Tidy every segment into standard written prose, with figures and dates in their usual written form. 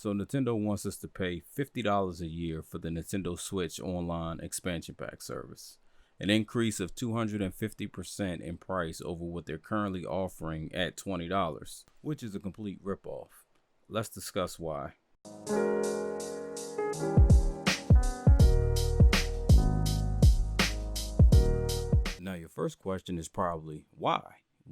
So Nintendo wants us to pay $50 a year for the Nintendo Switch Online expansion pack service, an increase of 250% in price over what they're currently offering at $20, which is a complete ripoff. Let's discuss why. Now, your first question is probably why?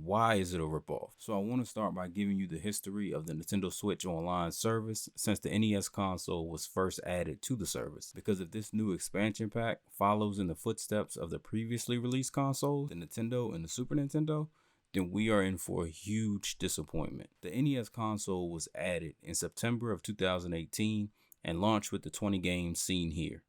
Why is it a ripoff? So I want to start by giving you the history of the Nintendo Switch Online service since the NES console was first added to the service. Because if this new expansion pack follows in the footsteps of the previously released consoles, the Nintendo and the Super Nintendo, then we are in for a huge disappointment. The NES console was added in September of 2018 and launched with the 20 games seen here.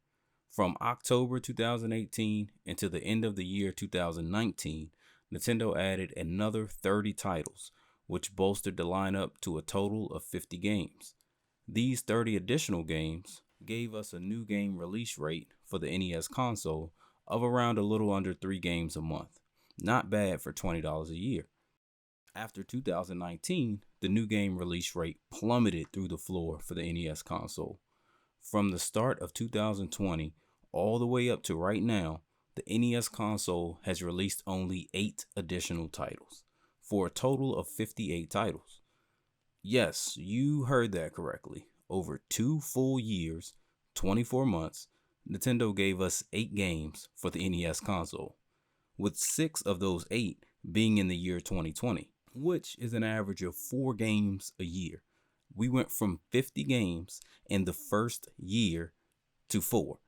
From October 2018 until the end of the year 2019, Nintendo added another 30 titles, which bolstered the lineup to a total of 50 games. These 30 additional games gave us a new game release rate for the NES console of around a little under 3 games a month. Not bad for $20 a year. After 2019, the new game release rate plummeted through the floor for the NES console. From the start of 2020 all the way up to right now, the NES console has released only 8 additional titles, for a total of 58 titles. Yes, you heard that correctly. Over 2 full years, 24 months, Nintendo gave us 8 games for the NES console, with 6 of those 8 being in the year 2020, which is an average of 4 games a year. We went from 50 games in the first year to 4.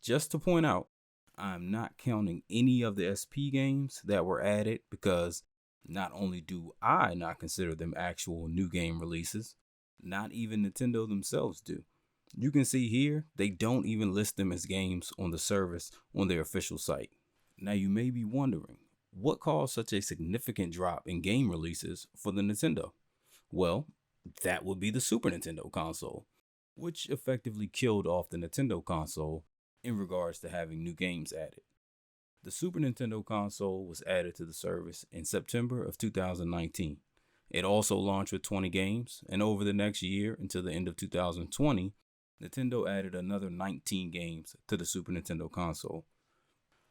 Just to point out, I'm not counting any of the SP games that were added because not only do I not consider them actual new game releases, not even Nintendo themselves do. You can see here, they don't even list them as games on the service on their official site. Now you may be wondering, what caused such a significant drop in game releases for the Nintendo? Well, that would be the Super Nintendo console, which effectively killed off the Nintendo console in regards to having new games added. The Super Nintendo console was added to the service in September of 2019. It also launched with 20 games, and over the next year until the end of 2020, Nintendo added another 19 games to the Super Nintendo console.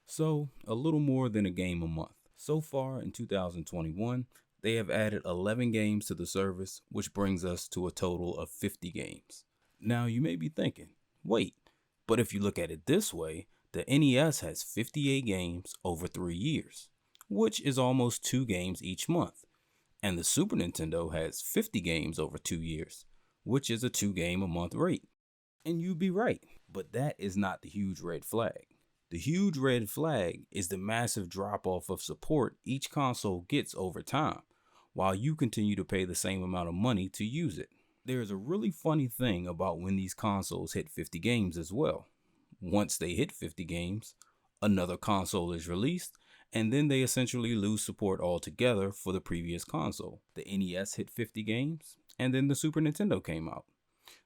So, a little more than a game a month. So far in 2021, they have added 11 games to the service, which brings us to a total of 50 games. Now you may be thinking, wait, but if you look at it this way, the NES has 58 games over 3 years, which is almost 2 games each month. And the Super Nintendo has 50 games over 2 years, which is a 2 game a month rate. And you'd be right, but that is not the huge red flag. The huge red flag is the massive drop off of support each console gets over time, while you continue to pay the same amount of money to use it. There's a really funny thing about when these consoles hit 50 games as well. Once they hit 50 games, another console is released, and then they essentially lose support altogether for the previous console. The NES hit 50 games, and then the Super Nintendo came out.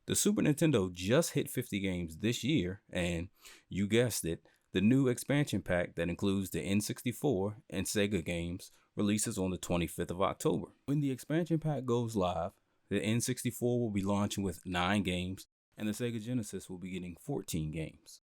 The Super Nintendo just hit 50 games this year, and you guessed it, the new expansion pack that includes the N64 and Sega games releases on the 25th of October. When the expansion pack goes live, the N64 will be launching with 9 games, and the Sega Genesis will be getting 14 games,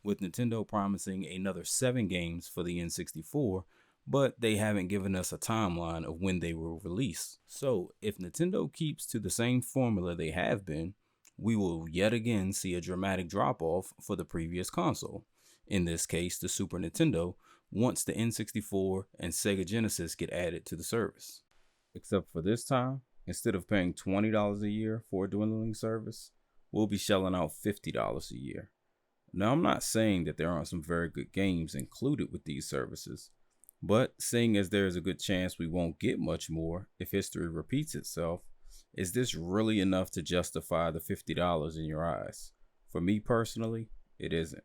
with Nintendo promising another 7 games for the N64, but they haven't given us a timeline of when they will release. So if Nintendo keeps to the same formula they have been, we will yet again see a dramatic drop-off for the previous console, in this case the Super Nintendo, once the N64 and Sega Genesis get added to the service. Except for this time, instead of paying $20 a year for a dwindling service, we'll be shelling out $50 a year. Now, I'm not saying that there aren't some very good games included with these services, but seeing as there is a good chance we won't get much more if history repeats itself, is this really enough to justify the $50 in your eyes? For me personally, it isn't.